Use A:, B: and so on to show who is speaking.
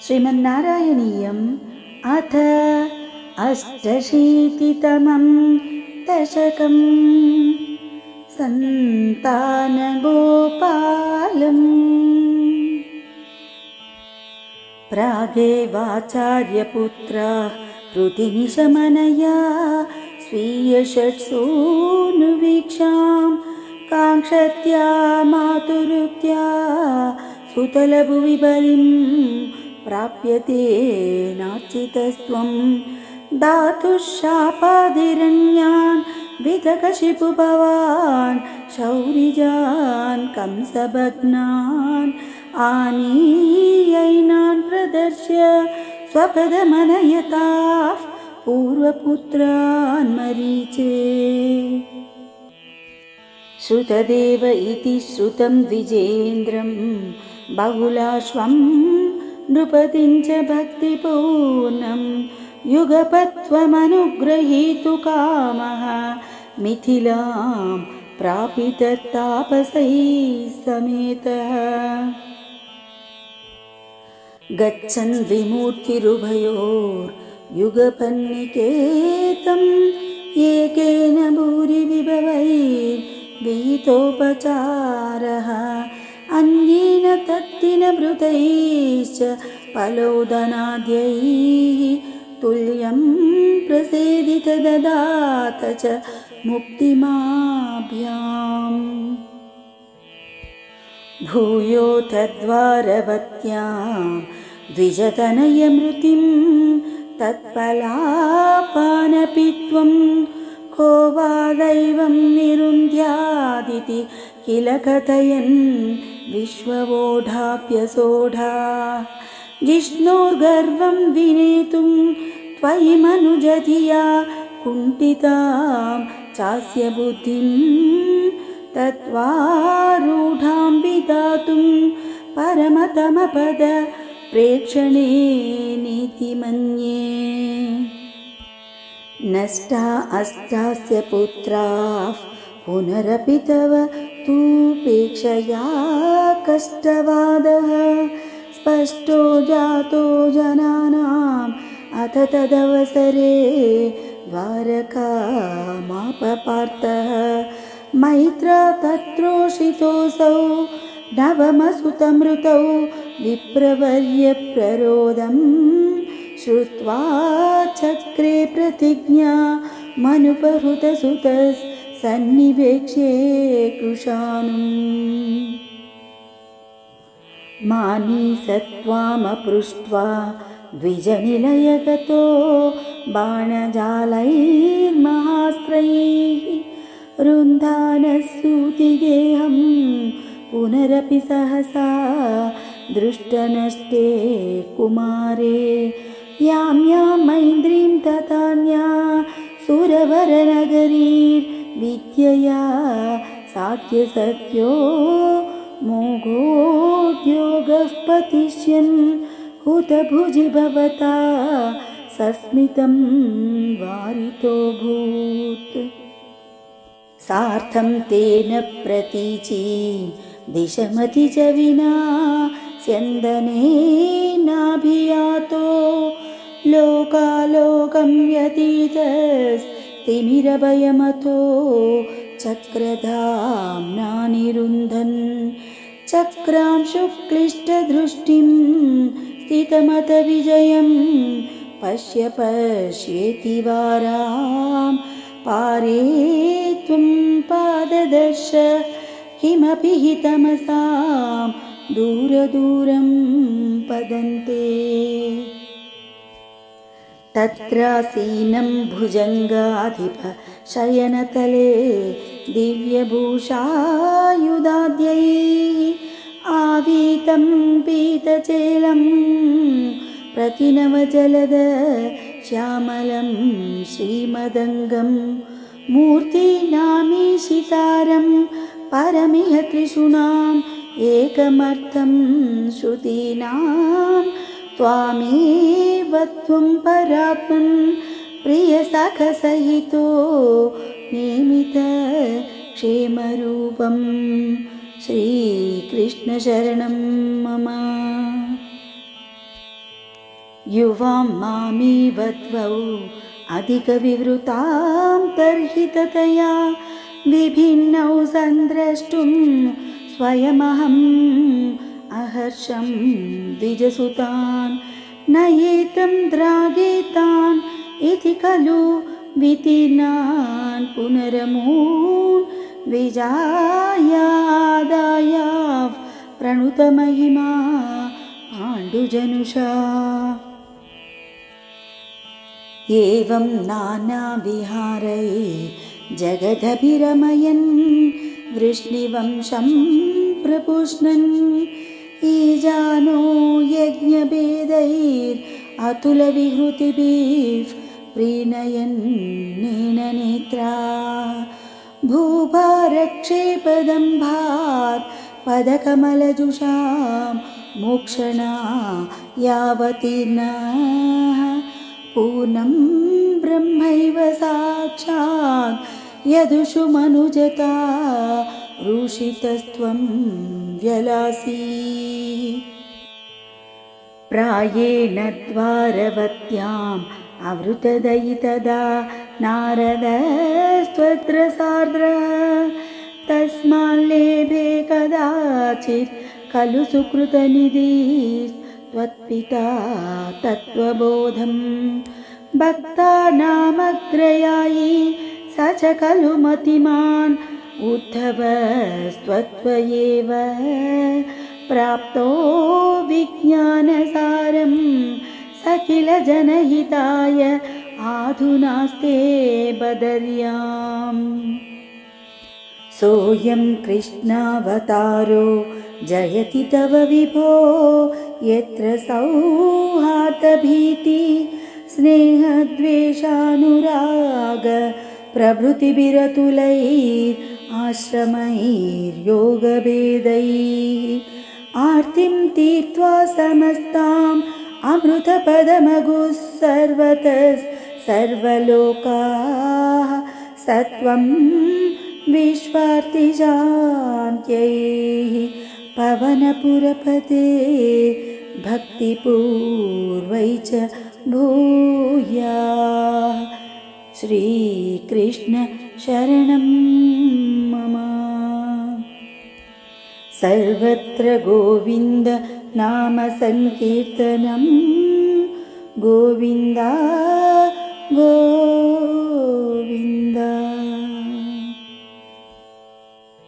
A: श्रीमन्नारायणीयम् अथ अष्टशीतितमं दशकम्। सन्तानगोपालम्। प्रागेवाचार्यपुत्राः कृतिनिशमनया स्वीयषट्सूनुवीक्षां काङ्क्षत्या मातुरुक्त्या सुतलभुवि बलिं प्राप्यते नार्चितस्त्वं दातुः शापादिरण्यान् विदकशिपु भवान् शौरिजान् कंसभग्नान् आनीयैनान् प्रदर्श्य स्वपदमनयताः पूर्वपुत्रान् मरीचे। श्रुतदेव इति श्रुतं द्विजेन्द्रं बहुलाश्वं नृपतिं च भक्तिपूर्णं युगपत्वमनुग्रहीतु कामः मिथिलां प्रापिततापसैः समेतः। गच्छन् विमूर्तिरुभयोर्युगपन्निकेतम् एकेन भूरिविभवैर्विहितोपचारः अन्येन तत्तिनभृतैश्च फलोदनाद्यैः तुल्यं प्रसेदित ददात च मुक्तिमाभ्याम्। भूयो तद्वारवत्यां द्विजतनयमृतिं तत्फलापानपि त्वं को वा दैवं निरुन्ध्यादिति किल कथयन् विश्ववोढाप्यसोढा जिष्णोर्गर्वं विनेतुं त्वयि मनुजधिया कुण्ठितां चास्य बुद्धिं तत्त्वारूढां विधातुं परमतमपद प्रेक्षणे नीति मन्ये। नष्टा अष्टास्य पुत्राः पुनरपि तव तूपेक्षया कष्टवादः स्पष्टो जातो जनानाम् अथ तदवसरे द्वारकामापपार्थः मैत्रा तत्रोषितोऽसौ नवमसुतमृतौ विप्रवर्य प्ररोदं श्रुत्वा चक्रे प्रतिज्ञा मनुपहृतसुतसन्निवेक्ष्ये कृशानुम्। मानीसत्त्वामपृष्ट्वा द्विजनिलयगतो बाणजालैर्महास्त्रैः रुन्धानसूतिगेहं पुनरपि सहसा दृष्टनष्टे कुमारे यां यां मैन्द्रीं तथान्या सुरवरनगरीर्विद्यया सात्यसत्यो मोघोद्योगः पतिष्यन् हुतभुजि भवता सस्मितं वारितोऽभूत्। सार्थं तेन प्रतीचीं दिशमति च विना स्यन्दनेनाभियातो लोकालोकं व्यतीतस्तिमिरभयमतो चक्रधाम्ना निरुन्धन् चक्रांशुक्लिष्टदृष्टिं स्थितमत विजयं पश्येति वारां पारे त्वं पाददर्श किमपि हि तमसां दूरदूरं पदन्ते। तत्रासीनं भुजङ्गाधिप शयनतले दिव्यभूषायुधाद्यैः आवीतं पीतचेलं प्रतिनवजलद श्यामलं श्रीमदङ्गं मूर्तिनामीशितारं परमिह त्रिषूणाम् एकमर्थं श्रुतीनां त्वामेव त्वं परात्मन् प्रियसखसहितो नेमित क्षेमरूपं श्रीकृष्णशरणं मम। युवां मामेव द्वौ अधिकविवृतां तर्हिततया विभिन्नौ सन्द्रष्टुं स्वयमहम् अहर्षं द्विजसुतान् नयेतं द्रागेतान् इति खलु वितीर्णान् पुनरमून् द्विजायादाया प्रणुतमहिमा पाण्डुजनुषा एवं नानाविहारै जगदभिरमयन् वृष्णिवंशं प्रपुष्णन् ईजानो यज्ञभेदैरतुलविहृतिभिः प्रीणयन्नेन नेत्रा भूभारक्षेपदम्भात् पदकमलजुषां मोक्षणा यावतीर्णः पूर्णं ब्रह्मैव साक्षात् यदुषु मनुजता ऋषितस्त्वं व्यलासि प्रायेण द्वारवत्याम् आवृतदयितदा नारदस्त्वत्र सार्द्रः तस्माल्लेभे कदाचित् खलु सुकृतनिधिः त्वत्पिता तत्त्वबोधं भक्तानामग्रयायी स च खलु मतिमान् उद्धवस्त्वत्त्वयेव प्राप्तो विज्ञानसारं स किल जनहिताय आधुनास्ते बदर्याम् सोऽयं कृष्णावतारो जयति तव विभो यत्र सौहार्दभीति स्नेहद्वेषानुराग प्रभृतिभिरतुलैः आश्रमैर्योगभेदैः आर्तिं तीर्त्वा समस्ताम् अमृतपदमगुः सर्वतः सर्वलोकाः सत्वं विश्वार्तिशान्त्यैः पवनपुरपते भक्तिपूर्वै च भूयाः श्रीकृष्ण शरणं मम सर्वत्र गोविन्द नाम संकीर्तनं गोविन्द गोविन्द।